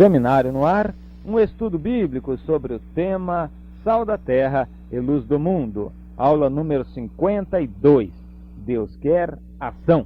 Seminário no Ar, um estudo bíblico sobre o tema Sal da Terra e Luz do Mundo. Aula número 52. Deus quer ação.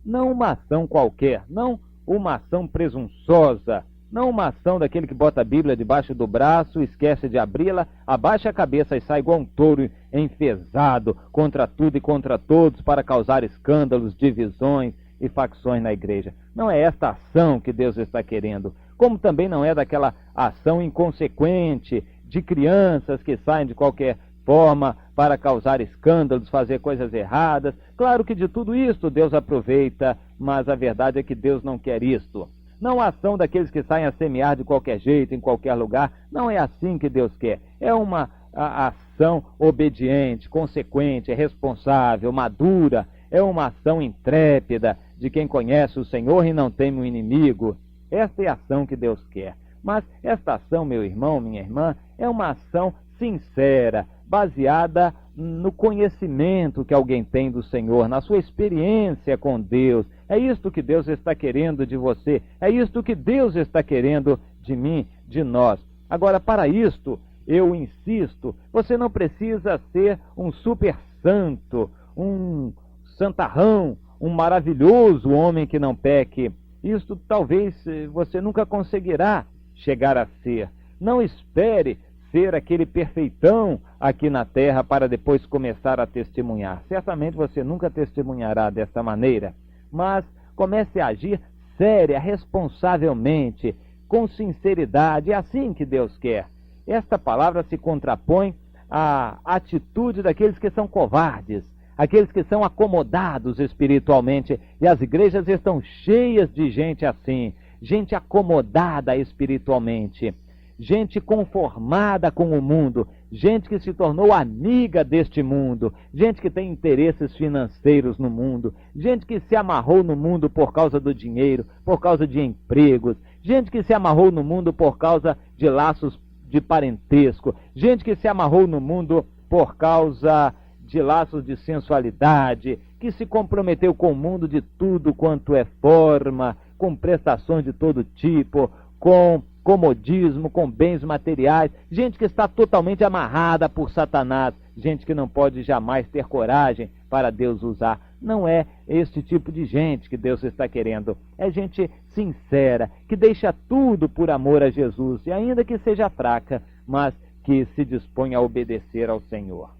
Não uma ação qualquer, não uma ação presunçosa, não uma ação daquele que bota a Bíblia debaixo do braço, esquece de abri-la, abaixa a cabeça e sai igual um touro enfesado contra tudo e contra todos para causar escândalos, divisões e facções na igreja. Não é esta ação que Deus está querendo, como também não é daquela ação inconsequente de crianças que saem de qualquer forma para causar escândalos, fazer coisas erradas. Claro que de tudo isto Deus aproveita, mas a verdade é que Deus não quer isto. Não a ação daqueles que saem a semear de qualquer jeito, em qualquer lugar. Não é assim que Deus quer. É uma ação obediente, consequente, responsável, madura. É uma ação intrépida de quem conhece o Senhor e não teme o inimigo. Esta é a ação que Deus quer. Mas esta ação, meu irmão, minha irmã, é uma ação sincera, baseada no conhecimento que alguém tem do Senhor, na sua experiência com Deus. É isto que Deus está querendo de você, é isto que Deus está querendo de mim, de nós. Agora, para isto, eu insisto, você não precisa ser um super santo, um santarrão, um maravilhoso homem que não peque. Isto talvez você nunca conseguirá chegar a ser. Não espere ser aquele perfeitão aqui na terra para depois começar a testemunhar. Certamente você nunca testemunhará desta maneira, mas comece a agir séria, responsavelmente, com sinceridade. É assim que Deus quer. Esta palavra se contrapõe à atitude daqueles que são covardes, aqueles que são acomodados espiritualmente, e as igrejas estão cheias de gente assim, gente acomodada espiritualmente, gente conformada com o mundo, gente que se tornou amiga deste mundo, gente que tem interesses financeiros no mundo, gente que se amarrou no mundo por causa do dinheiro, por causa de empregos, gente que se amarrou no mundo por causa de laços de parentesco, gente que se amarrou no mundo por causa de laços de sensualidade, que se comprometeu com o mundo de tudo quanto é forma, com prestações de todo tipo, com comodismo, com bens materiais, gente que está totalmente amarrada por Satanás, gente que não pode jamais ter coragem para Deus usar. Não é este tipo de gente que Deus está querendo. É gente sincera, que deixa tudo por amor a Jesus, e ainda que seja fraca, mas que se dispõe a obedecer ao Senhor.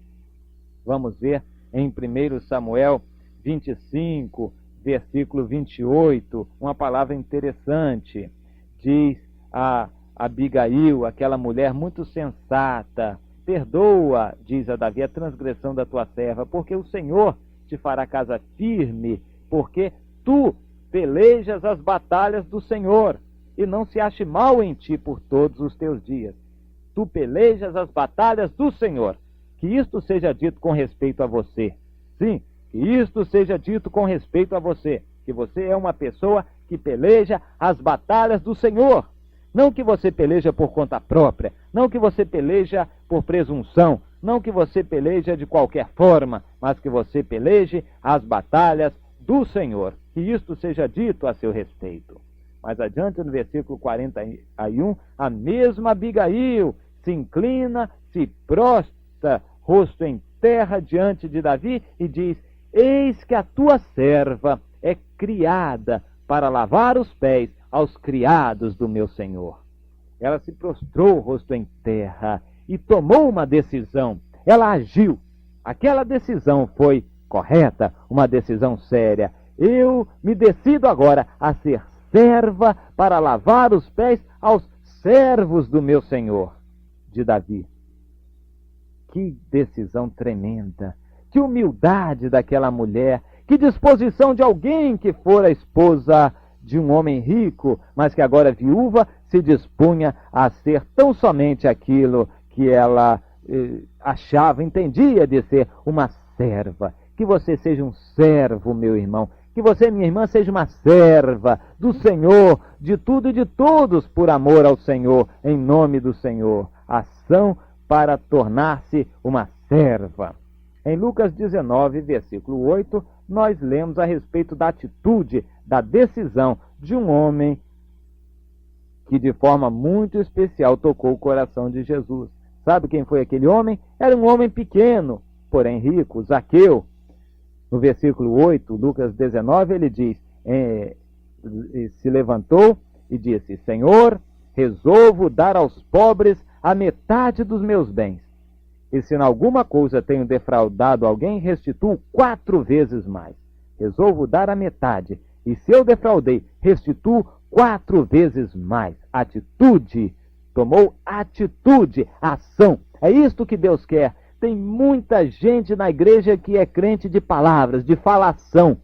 Vamos ver em 1 Samuel 25, versículo 28, uma palavra interessante. Diz a Abigail, aquela mulher muito sensata: perdoa, diz a Davi, a transgressão da tua serva, porque o Senhor te fará casa firme, porque tu pelejas as batalhas do Senhor, e não se ache mal em ti por todos os teus dias. Tu pelejas as batalhas do Senhor. Que isto seja dito com respeito a você. Sim, que isto seja dito com respeito a você. Que você é uma pessoa que peleja as batalhas do Senhor. Não que você peleja por conta própria. Não que você peleja por presunção. Não que você peleja de qualquer forma. Mas que você peleje as batalhas do Senhor. Que isto seja dito a seu respeito. Mais adiante, no versículo 41, a mesma Abigail se inclina, se prostra, rosto em terra diante de Davi, e diz: eis que a tua serva é criada para lavar os pés aos criados do meu Senhor. Ela se prostrou, rosto em terra, e tomou uma decisão. Ela agiu. Aquela decisão foi correta, uma decisão séria. Eu me decido agora a ser serva para lavar os pés aos servos do meu Senhor, de Davi. Que decisão tremenda, que humildade daquela mulher, que disposição de alguém que fora esposa de um homem rico, mas que agora viúva se dispunha a ser tão somente aquilo que ela achava, entendia de ser uma serva. Que você seja um servo, meu irmão, que você, minha irmã, seja uma serva do Senhor, de tudo e de todos, por amor ao Senhor, em nome do Senhor. Ação para tornar-se uma serva. Em Lucas 19, versículo 8, nós lemos a respeito da atitude, da decisão de um homem que de forma muito especial tocou o coração de Jesus. Sabe quem foi aquele homem? Era um homem pequeno, porém rico, Zaqueu. No versículo 8, Lucas 19, ele diz, se levantou e disse, Senhor, resolvo dar aos pobres a metade dos meus bens. E se em alguma coisa tenho defraudado alguém, restituo 4 vezes mais. Resolvo dar a metade. E se eu defraudei, restituo 4 vezes mais. Atitude. Tomou atitude, ação. É isto que Deus quer. Tem muita gente na igreja que é crente de palavras, de falação.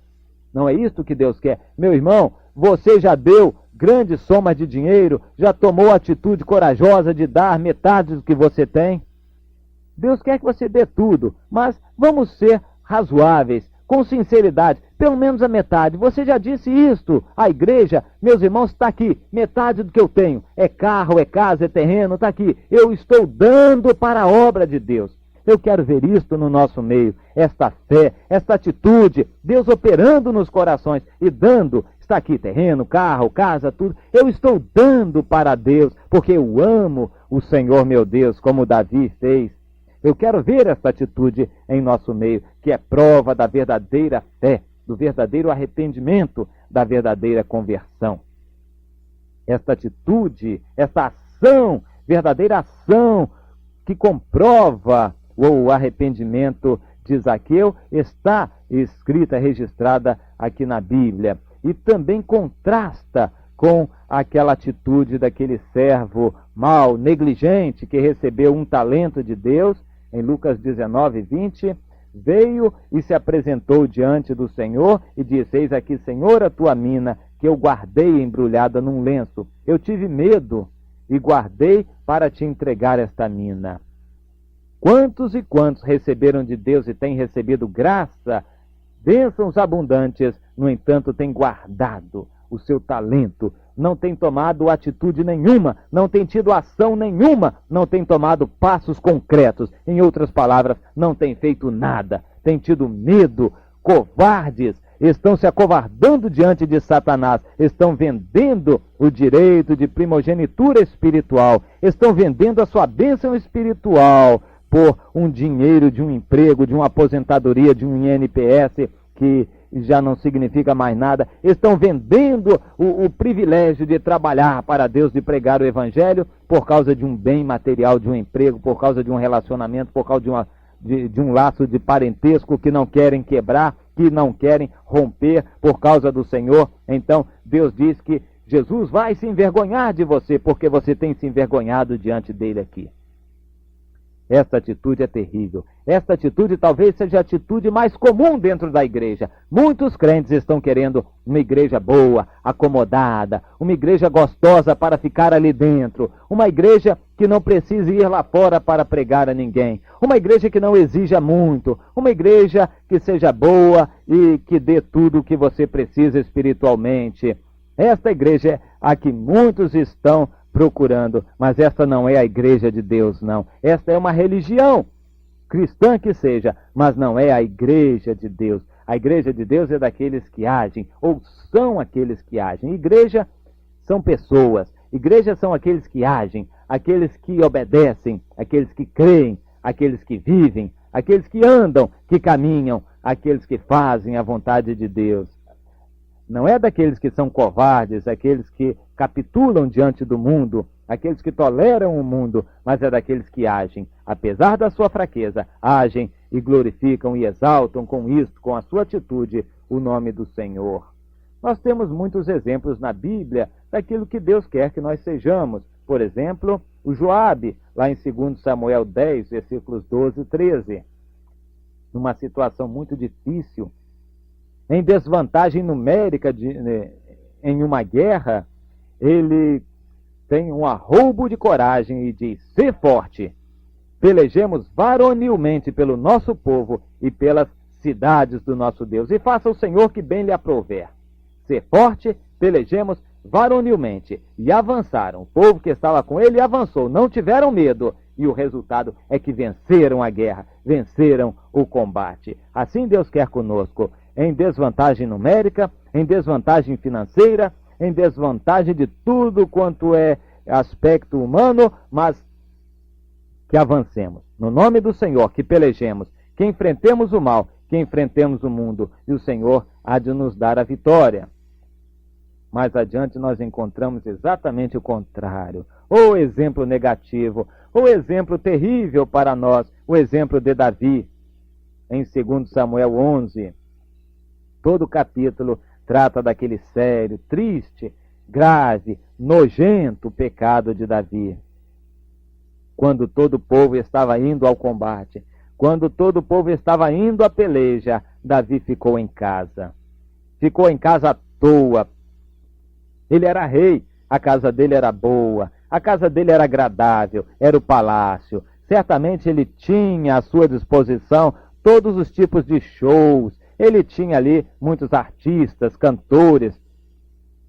Não é isto que Deus quer. Meu irmão, você já deu grandes somas de dinheiro, já tomou atitude corajosa de dar metade do que você tem? Deus quer que você dê tudo, mas vamos ser razoáveis, com sinceridade, pelo menos a metade. Você já disse isto à igreja, meus irmãos, está aqui, metade do que eu tenho, é carro, é casa, é terreno, está aqui, eu estou dando para a obra de Deus. Eu quero ver isto no nosso meio, esta fé, esta atitude, Deus operando nos corações e dando, está aqui terreno, carro, casa, tudo, eu estou dando para Deus, porque eu amo o Senhor meu Deus, como Davi fez. Eu quero ver esta atitude em nosso meio, que é prova da verdadeira fé, do verdadeiro arrependimento, da verdadeira conversão. Esta atitude, esta ação, verdadeira ação, que comprova o arrependimento de Zaqueu, está escrita, registrada aqui na Bíblia. E também contrasta com aquela atitude daquele servo mau, negligente, que recebeu um talento de Deus. Em Lucas 19, 20, veio e se apresentou diante do Senhor e disse, eis aqui, Senhor, a tua mina, que eu guardei embrulhada num lenço. Eu tive medo e guardei para te entregar esta mina. Quantos e quantos receberam de Deus e têm recebido graça, bênçãos abundantes, no entanto, têm guardado o seu talento, não tem tomado atitude nenhuma, não tem tido ação nenhuma, não tem tomado passos concretos. Em outras palavras, não tem feito nada, tem tido medo, covardes, estão se acovardando diante de Satanás, estão vendendo o direito de primogenitura espiritual, estão vendendo a sua bênção espiritual por um dinheiro de um emprego, de uma aposentadoria, de um INPS que já não significa mais nada, estão vendendo o privilégio de trabalhar para Deus, de pregar o Evangelho, por causa de um bem material, de um emprego, por causa de um relacionamento, por causa de um laço de parentesco que não querem quebrar, que não querem romper por causa do Senhor. Então, Deus diz que Jesus vai se envergonhar de você, porque você tem se envergonhado diante dele aqui. Esta atitude é terrível. Esta atitude talvez seja a atitude mais comum dentro da igreja. Muitos crentes estão querendo uma igreja boa, acomodada, uma igreja gostosa para ficar ali dentro, uma igreja que não precise ir lá fora para pregar a ninguém, uma igreja que não exija muito, uma igreja que seja boa e que dê tudo o que você precisa espiritualmente. Esta igreja é a que muitos estão procurando, mas esta não é a igreja de Deus, não. Esta é uma religião cristã que seja, mas não é a igreja de Deus. A igreja de Deus é daqueles que agem, ou são aqueles que agem. Igreja são pessoas, igreja são aqueles que agem, aqueles que obedecem, aqueles que creem, aqueles que vivem, aqueles que andam, que caminham, aqueles que fazem a vontade de Deus. Não é daqueles que são covardes, aqueles que capitulam diante do mundo, aqueles que toleram o mundo, mas é daqueles que agem, apesar da sua fraqueza, agem e glorificam e exaltam com isto, com a sua atitude, o nome do Senhor. Nós temos muitos exemplos na Bíblia daquilo que Deus quer que nós sejamos. Por exemplo, o Joabe, lá em 2 Samuel 10, versículos 12 e 13. Numa situação muito difícil, em desvantagem numérica em uma guerra, ele tem um arroubo de coragem e diz, sê forte, pelejemos varonilmente pelo nosso povo e pelas cidades do nosso Deus, e faça o Senhor que bem lhe aprouver. Sê forte, pelejemos varonilmente. E avançaram, o povo que estava com ele avançou, não tiveram medo, e o resultado é que venceram a guerra, venceram o combate. Assim Deus quer conosco, em desvantagem numérica, em desvantagem financeira, em desvantagem de tudo quanto é aspecto humano, mas que avancemos. No nome do Senhor, que pelejemos, que enfrentemos o mal, que enfrentemos o mundo, e o Senhor há de nos dar a vitória. Mais adiante nós encontramos exatamente o contrário, o exemplo negativo, o exemplo terrível para nós, o exemplo de Davi. Em 2 Samuel 11, todo o capítulo trata daquele sério, triste, grave, nojento pecado de Davi. Quando todo o povo estava indo ao combate, quando todo o povo estava indo à peleja, Davi ficou em casa. Ficou em casa à toa. Ele era rei, a casa dele era boa, a casa dele era agradável, era o palácio. Certamente ele tinha à sua disposição todos os tipos de shows. Ele tinha ali muitos artistas, cantores,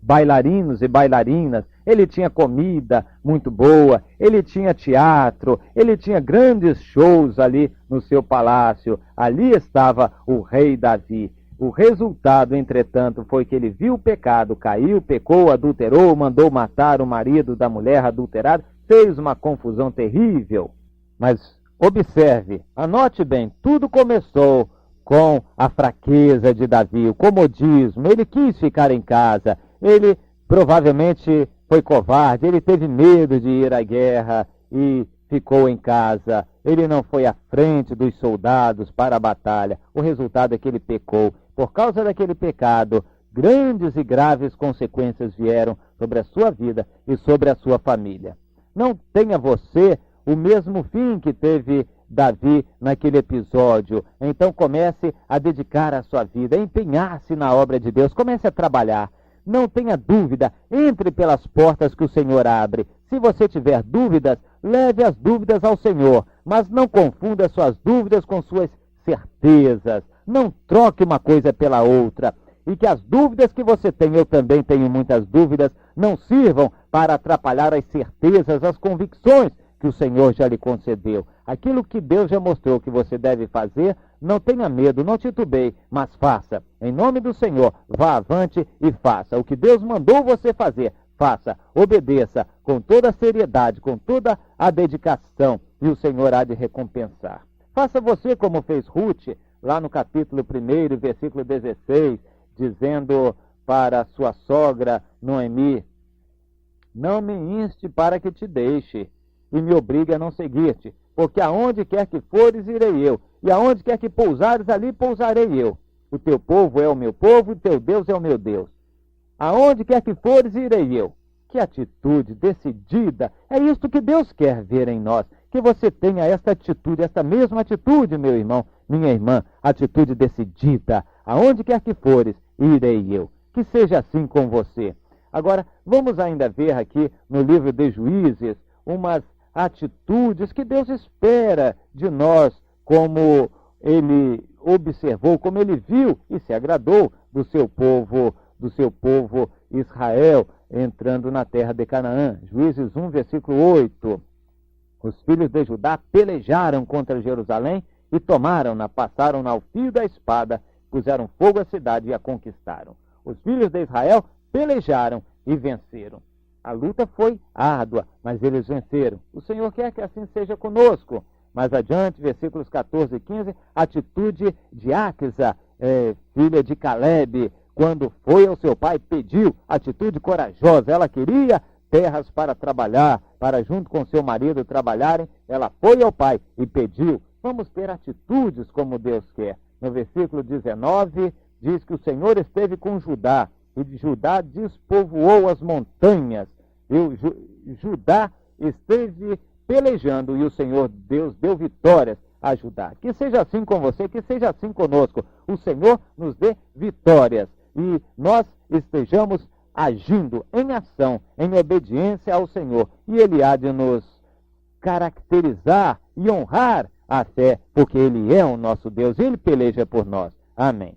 bailarinos e bailarinas. Ele tinha comida muito boa, ele tinha teatro, ele tinha grandes shows ali no seu palácio. Ali estava o rei Davi. O resultado, entretanto, foi que ele viu o pecado, caiu, pecou, adulterou, mandou matar o marido da mulher adulterada, fez uma confusão terrível. Mas observe, anote bem, tudo começou com a fraqueza de Davi, o comodismo. Ele quis ficar em casa, ele provavelmente foi covarde, ele teve medo de ir à guerra e ficou em casa. Ele não foi à frente dos soldados para a batalha. O resultado é que ele pecou. Por causa daquele pecado, grandes e graves consequências vieram sobre a sua vida e sobre a sua família. Não tenha você o mesmo fim que teve Davi naquele episódio. Então comece a dedicar a sua vida, a empenhar-se na obra de Deus, comece a trabalhar. Não tenha dúvida, entre pelas portas que o Senhor abre. Se você tiver dúvidas, leve as dúvidas ao Senhor, mas não confunda suas dúvidas com suas certezas. Não troque uma coisa pela outra. E que as dúvidas que você tem, eu também tenho muitas dúvidas, não sirvam para atrapalhar as certezas, as convicções que o Senhor já lhe concedeu. Aquilo que Deus já mostrou que você deve fazer, não tenha medo, não titubeie, mas faça. Em nome do Senhor, vá avante e faça. O que Deus mandou você fazer, faça. Obedeça com toda a seriedade, com toda a dedicação, e o Senhor há de recompensar. Faça você como fez Ruth, lá no capítulo 1, versículo 16, dizendo para sua sogra Noemi: não me inste para que te deixe, e me obrigue a não seguir-te, porque aonde quer que fores, irei eu, e aonde quer que pousares, ali pousarei eu. O teu povo é o meu povo, e o teu Deus é o meu Deus. Aonde quer que fores, irei eu. Que atitude decidida! É isto que Deus quer ver em nós, que você tenha esta atitude, esta mesma atitude, meu irmão, minha irmã, atitude decidida. Aonde quer que fores, irei eu. Que seja assim com você. Agora, vamos ainda ver aqui no livro de Juízes umas atitudes que Deus espera de nós, como ele observou, como ele viu e se agradou do seu povo Israel entrando na terra de Canaã. Juízes 1, versículo 8. Os filhos de Judá pelejaram contra Jerusalém e tomaram-na, passaram-na ao fio da espada, puseram fogo à cidade e a conquistaram. Os filhos de Israel pelejaram e venceram. A luta foi árdua, mas eles venceram. O Senhor quer que assim seja conosco. Mais adiante, versículos 14 e 15, atitude de Áquisa, filha de Calebe, quando foi ao seu pai, pediu, atitude corajosa. Ela queria terras para trabalhar, para junto com seu marido trabalharem. Ela foi ao pai e pediu. Vamos ter atitudes como Deus quer. No versículo 19, diz que o Senhor esteve com Judá, e de Judá despovoou as montanhas. Judá esteve pelejando e o Senhor Deus deu vitórias a Judá. Que seja assim com você, que seja assim conosco. O Senhor nos dê vitórias e nós estejamos agindo em ação, em obediência ao Senhor. E Ele há de nos caracterizar e honrar a fé, porque Ele é o nosso Deus e Ele peleja por nós. Amém.